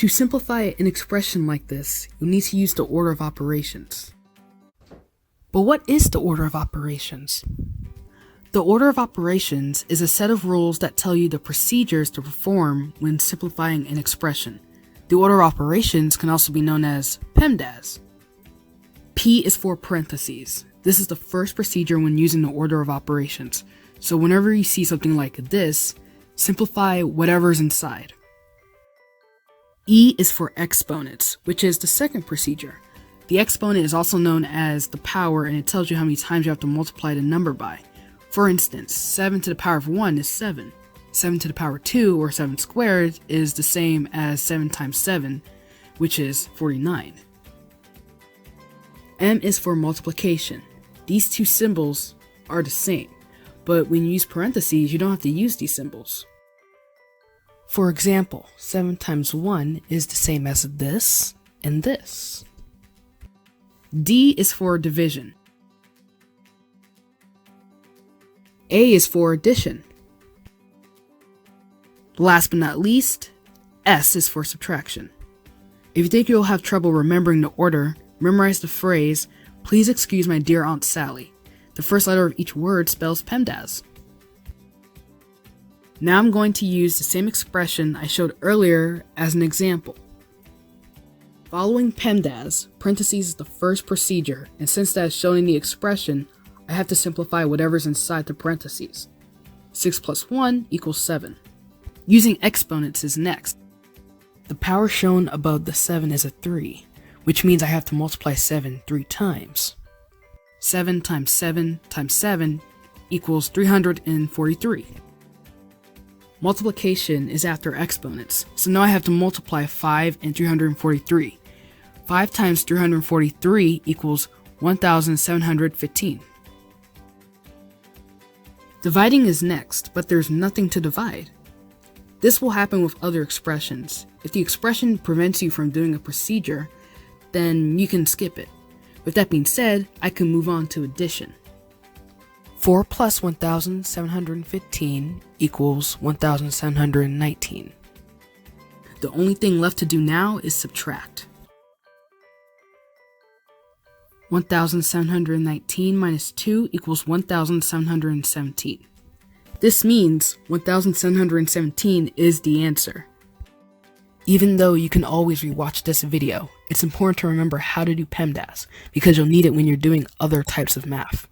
To simplify an expression like this, you'll need to use the order of operations. But what is the order of operations? The order of operations is a set of rules that tell you the procedures to perform when simplifying an expression. The order of operations can also be known as PEMDAS. P is for parentheses. This is the first procedure when using the order of operations. So whenever you see something like this, simplify whatever's inside. E is for exponents, which is the second procedure. The exponent is also known as the power, and it tells you how many times you have to multiply the number by. For instance, 7 to the power of 1 is 7. 7 to the power 2, or 7 squared, is the same as 7 times 7, which is 49. M is for multiplication. These two symbols are the same, but when you use parentheses, you don't have to use these symbols. For example, 7 times 1 is the same as this and this. D is for division. A is for addition. Last but not least, S is for subtraction. If you think you'll have trouble remembering the order, memorize the phrase, "Please excuse my dear Aunt Sally." The first letter of each word spells PEMDAS. Now I'm going to use the same expression I showed earlier as an example. Following PEMDAS, parentheses is the first procedure, and since that is shown in the expression, I have to simplify whatever's inside the parentheses. 6 plus 1 equals 7. Using exponents is next. The power shown above the 7 is a 3, which means I have to multiply 7 3 times. 7 times 7 times 7 equals 343. Multiplication is after exponents, so now I have to multiply 5 and 343. 5 times 343 equals 1,715. Dividing is next, but there's nothing to divide. This will happen with other expressions. If the expression prevents you from doing a procedure, then you can skip it. With that being said, I can move on to addition. 4 plus 1,715 equals 1,719. The only thing left to do now is subtract. 1,719 minus 2 equals 1,717. This means 1,717 is the answer. Even though you can always rewatch this video, it's important to remember how to do PEMDAS because you'll need it when you're doing other types of math.